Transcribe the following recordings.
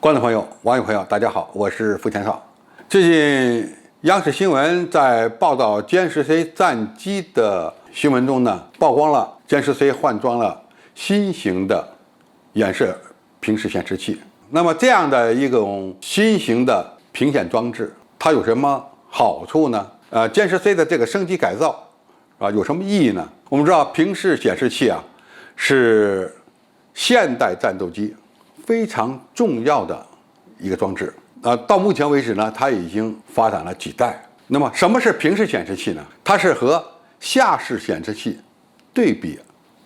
观众朋友、网友朋友，大家好，我是付前少。最近央视新闻在报道歼十 C 战机的新闻中呢，曝光了歼十 C 换装了新型的远射平视显示器。那么这样的一种新型的屏显装置，它有什么好处呢？歼十 C 的这个升级改造有什么意义呢？我们知道平视显示器是现代战斗机非常重要的一个装置。到目前为止呢，它已经发展了几代。那么什么是平视显示器呢？它是和下视显示器对比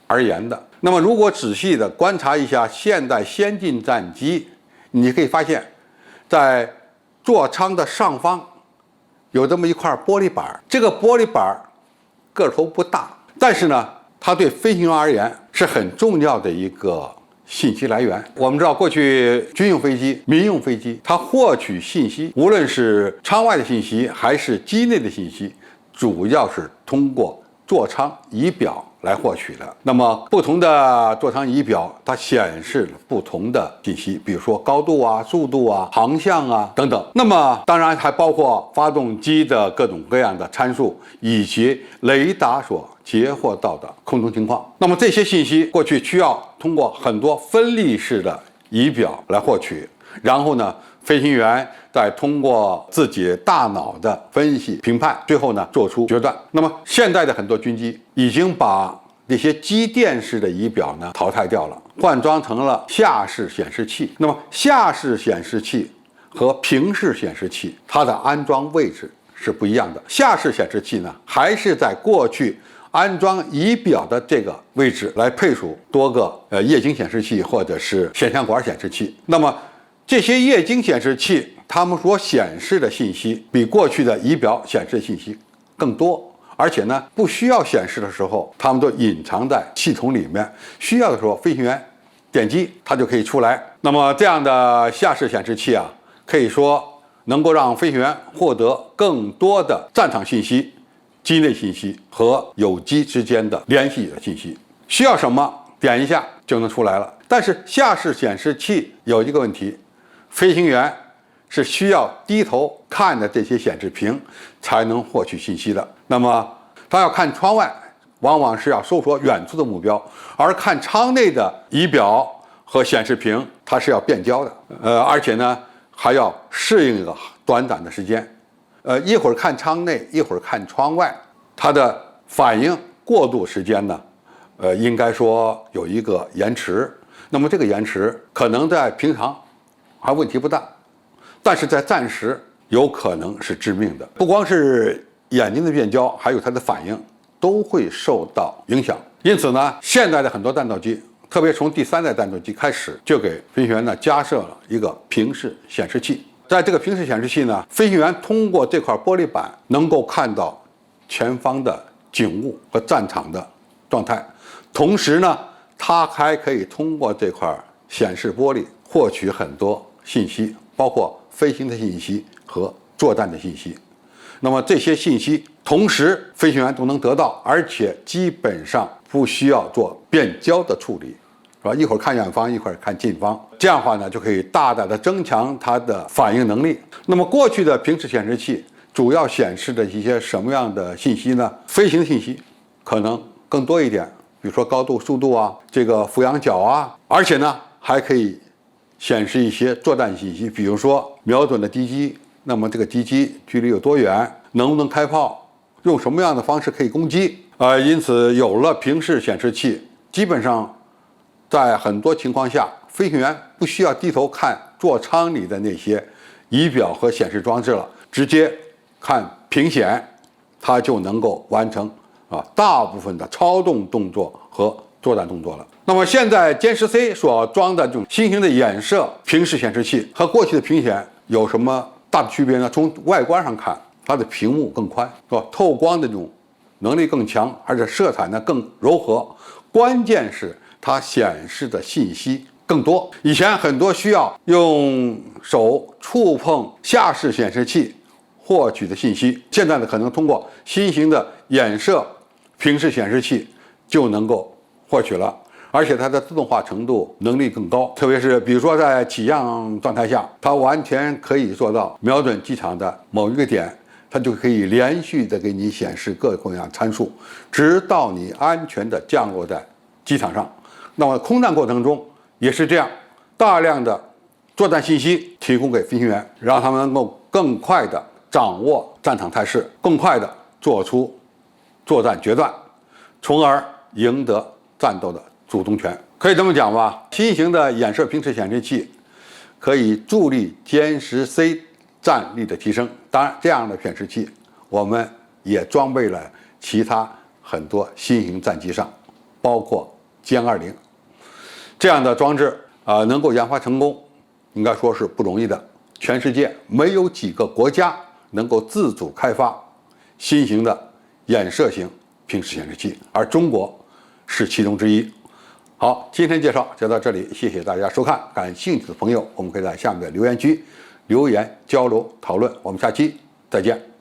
而言的。那么如果仔细的观察一下现代先进战机，你可以发现，在座舱的上方有这么一块玻璃板，这个玻璃板个头不大，但是呢，它对飞行员而言是很重要的一个信息来源。我们知道，过去军用飞机、民用飞机，它获取信息，无论是舱外的信息还是机内的信息，主要是通过座舱仪表来获取的。那么，不同的座舱仪表，它显示了不同的信息，比如说高度速度航向等等。那么，当然还包括发动机的各种各样的参数，以及雷达所截获到的空中情况。那么这些信息过去需要通过很多分立式的仪表来获取，然后呢，飞行员再通过自己大脑的分析评判，最后呢做出决断。那么现在的很多军机已经把这些机电式的仪表呢淘汰掉了，换装成了下视显示器。那么下视显示器和平视显示器，它的安装位置是不一样的。下视显示器呢，还是在过去安装仪表的这个位置来配属多个液晶显示器或者是显像管显示器。那么这些液晶显示器，它们所显示的信息比过去的仪表显示信息更多，而且呢，不需要显示的时候，它们都隐藏在系统里面，需要的时候飞行员点击它就可以出来。那么这样的下视显示器可以说能够让飞行员获得更多的战场信息、机内信息和有机之间的联系的信息，需要什么点一下就能出来了。但是下视显示器有一个问题，飞行员是需要低头看着这些显示屏才能获取信息的。那么他要看窗外，往往是要搜索远处的目标，而看舱内的仪表和显示屏，它是要变焦的。而且呢，还要适应一个短暂的时间。一会儿看舱内，一会儿看窗外，它的反应过渡时间呢，应该说有一个延迟。那么这个延迟可能在平常还问题不大，但是在战时有可能是致命的。不光是眼睛的变焦，还有它的反应都会受到影响。因此呢，现在的很多战斗机，特别从第3代战斗机开始，就给飞行员呢加设了一个平视显示器。在这个平视显示器呢，飞行员通过这块玻璃板能够看到前方的景物和战场的状态，同时呢，它还可以通过这块显示玻璃获取很多信息，包括飞行的信息和作战的信息。那么这些信息同时飞行员都能得到，而且基本上不需要做变焦的处理，是吧？一会儿看远方，一会儿看近方，这样的话呢，就可以大大的增强它的反应能力。那么过去的平视显示器主要显示的一些什么样的信息呢？飞行信息可能更多一点，比如说高度、速度这个俯仰角而且呢，还可以显示一些作战信息，比如说瞄准的敌机，那么这个敌机距离有多远，能不能开炮，用什么样的方式可以攻击。因此有了平视显示器，基本上在很多情况下，飞行员不需要低头看座舱里的那些仪表和显示装置了，直接看屏显，它就能够完成大部分的操纵动作和作战动作了。那么现在歼十 C 所装的这种新型的远射平视显示器和过去的屏显有什么大的区别呢？从外观上看，它的屏幕更宽，是吧？透光的这种能力更强，而且色彩呢更柔和。关键是它显示的信息更多。以前很多需要用手触碰下视显示器获取的信息，现在呢可能通过新型的远射平视显示器就能够获取了。而且它的自动化程度能力更高，特别是比如说在起降状态下，它完全可以做到瞄准机场的某一个点，它就可以连续的给你显示各种各样参数，直到你安全的降落在机场上。那么空战过程中也是这样，大量的作战信息提供给飞行员，让他们能够更快的掌握战场态势，更快的做出作战决断，从而赢得战斗的主动权。可以这么讲吧，新型的眼射频次显示器可以助力歼10C 战力的提升。当然，这样的显示器我们也装备了其他很多新型战机上，包括歼20这样的装置能够研发成功，应该说是不容易的。全世界没有几个国家能够自主开发新型的眼射型频次显示器，而中国是其中之一。好，今天介绍就到这里，谢谢大家收看。感兴趣的朋友，我们可以在下面的留言区留言交流讨论。我们下期再见。